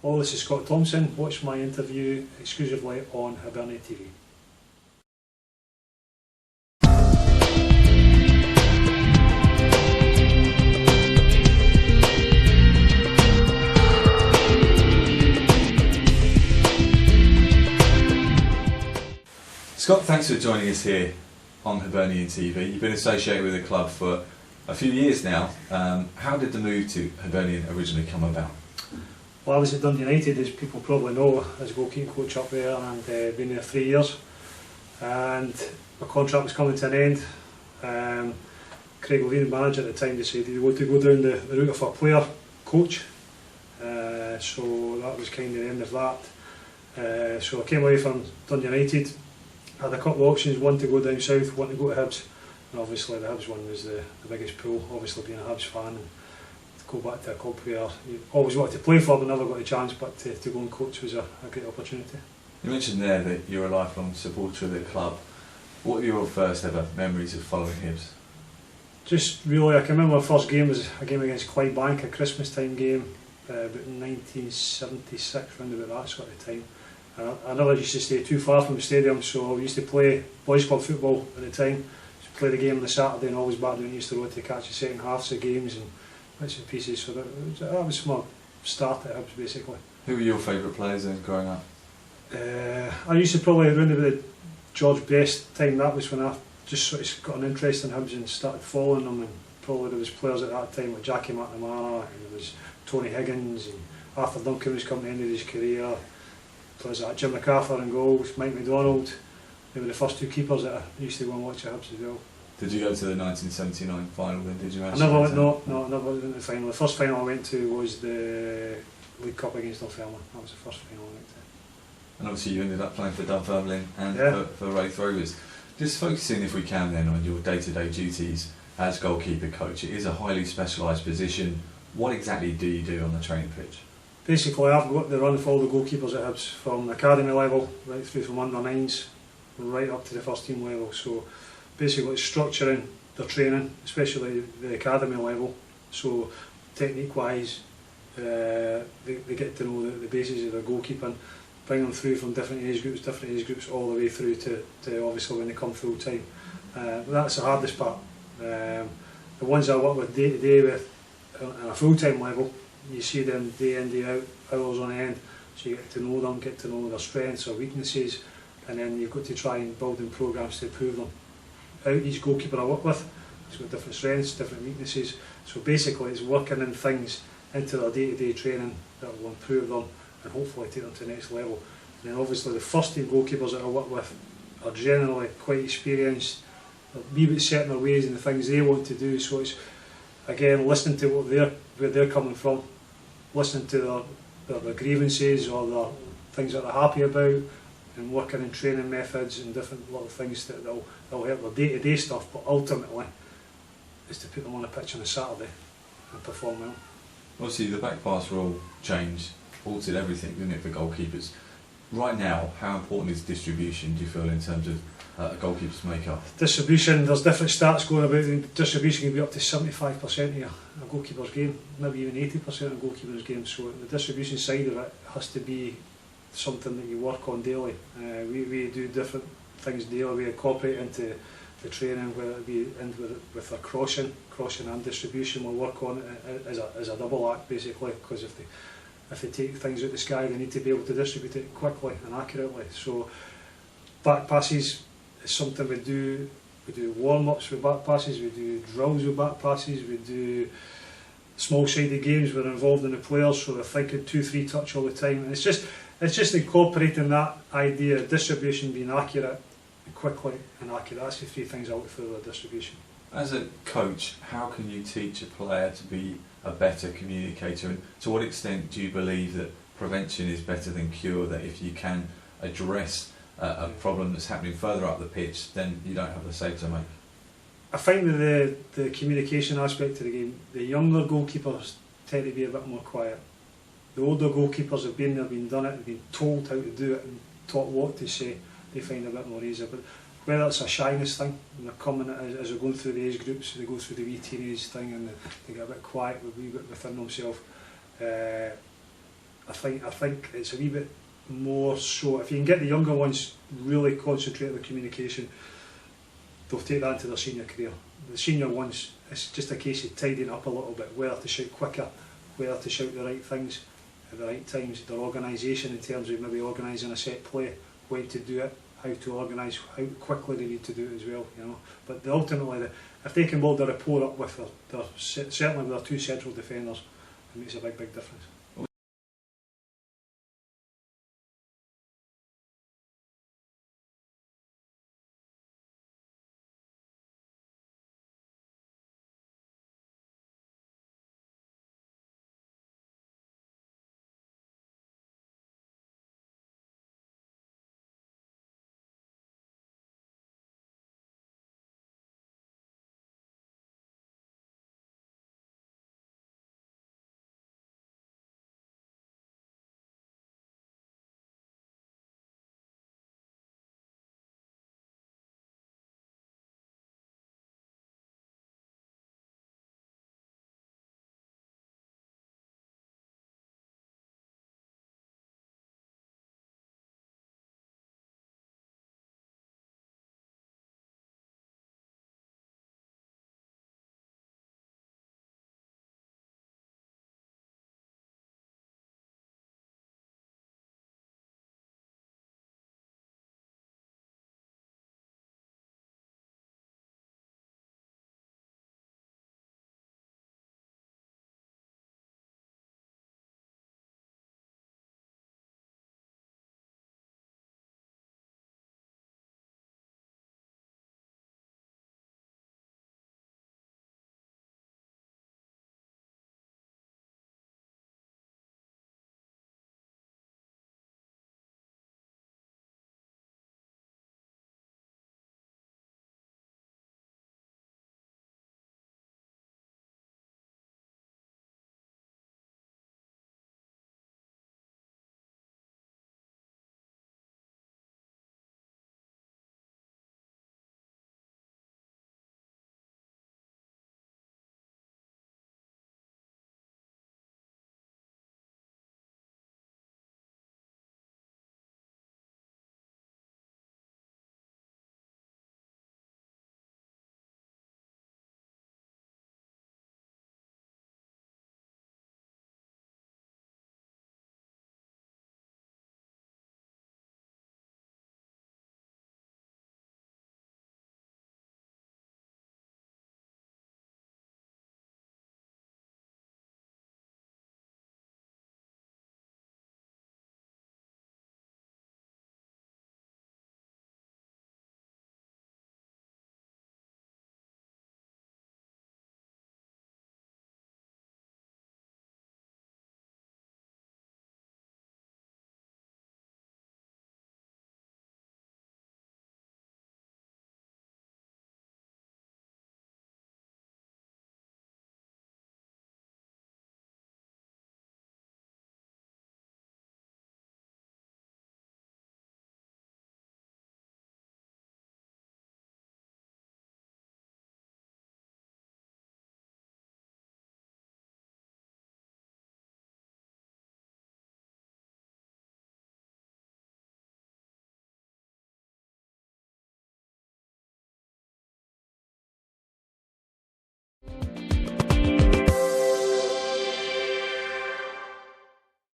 Hello, this is Scott Thomson. Watch my interview exclusively on HibernianTV. Scott, thanks for joining us here on HibernianTV. You've been associated with the club for a few years now. How did the move to Hibernian originally come about? Well, I was at Dundee United, as people probably know, as goalkeeping coach up there, and been there 3 years. And my contract was coming to an end. Craig Levine, the manager at the time, decided he wanted to go down the route of a player coach. So that was kind of the end of that. So I came away from Dundee United. Had a couple of options, one to go down south, one to go to Hibs, and obviously the Hibs one was the biggest pull, obviously being a Hibs fan, and to go back to a club where you always wanted to play for but never got a chance, but to go and coach was a great opportunity. You mentioned there that you're a lifelong supporter of the club. What were your first ever memories of following Hibs? Just really, I can remember my first game was a game against Clydebank, a Christmas time game, about 1976, round about that sort of time. I never used to stay too far from the stadium, so we used to play boys club football at the time. Used to play the game on the Saturday and always back down Easter Road to catch the second halves of games and bits and pieces. So that was my start at Hibs basically. Who were your favourite players then growing up? I used to probably around about the George Best time. That was when I just sort of got an interest in Hibs and started following them. And probably there was players at that time like Jackie McNamara, and there was Tony Higgins, and Arthur Duncan was coming to the end of his career. Players like Jim MacArthur and goals, Mike McDonald. They were the first two keepers that I used to go and watch at Hibs as well. Did you go to the 1979 final then? Did you? I never went. No, I never went to the final. The first final I went to was the League Cup against Northumberland. That was the first final I went to. And obviously you ended up playing for Dunfermline and for Wraith Rovers. Just focusing, if we can, then on your day-to-day duties as goalkeeper coach. It is a highly specialised position. What exactly do you do on the training pitch? Basically, I've got the run for all the goalkeepers at Hibs, from academy level right through from under 9s right up to the first team level. So basically it's structuring their training, especially the academy level. So technique wise, they get to know the bases of their goalkeeping, bring them through from different age groups all the way through to obviously when they come full time. That's the hardest part. The ones I work with day to day with on a full time level, you see them day in, day out, hours on end, so you get to know them, get to know their strengths or weaknesses, and then you've got to try and build in programmes to improve them. Each goalkeeper I work with has got different strengths, different weaknesses, so basically it's working in things into their day-to-day training that will improve them and hopefully take them to the next level. And then obviously the first team goalkeepers that I work with are generally quite experienced, they're a wee bit set in their ways and the things they want to do, so it's again listening to where they're coming from, listening to their grievances or their things that they're happy about, and working in training methods and different little things that they'll help their day-to-day stuff, but ultimately is to put them on a pitch on a Saturday and perform well. Obviously the back pass rule changed, altered everything, didn't it, for goalkeepers? Right now, how important is distribution, do you feel, in terms of a goalkeeper's make-up? Distribution, there's different stats going about, and distribution can be up to 75% of a goalkeeper's game, maybe even 80% of a goalkeeper's game, so the distribution side of it has to be something that you work on daily. We do different things daily, we incorporate into the training, whether it be with our crossing and distribution. We'll work on it as a double act basically, because if they take things out the sky, they need to be able to distribute it quickly and accurately. So back passes is something we do. We do warm-ups with back passes, we do drills with back passes, we do small-sided games. We're involved in the players, so they're thinking 2-3 touch all the time. And it's just incorporating that idea of distribution being accurate, quickly and accurate. That's the three things I look for with distribution. As a coach, how can you teach a player to be a better communicator, and to what extent do you believe that prevention is better than cure, that if you can address a problem that's happening further up the pitch, then you don't have the save to make? I find that the communication aspect of the game, the younger goalkeepers tend to be a bit more quiet. The older goalkeepers have been there, been done it, have been told how to do it and taught what to say, they find it a bit more easier. But whether it's a shyness thing, when they're coming as they're going through the age groups, they go through the wee teenage thing and they get a bit quiet, a wee bit within themselves. I think it's a wee bit more so, if you can get the younger ones really concentrate on the communication, they'll take that into their senior career. The senior ones, it's just a case of tidying up a little bit, whether to shout quicker, whether to shout the right things at the right times, their organisation in terms of maybe organising a set play, when to do it, how to organise, how quickly they need to do it as well, you know. But ultimately, if they can build a rapport up with certainly with their two central defenders, it makes a big difference.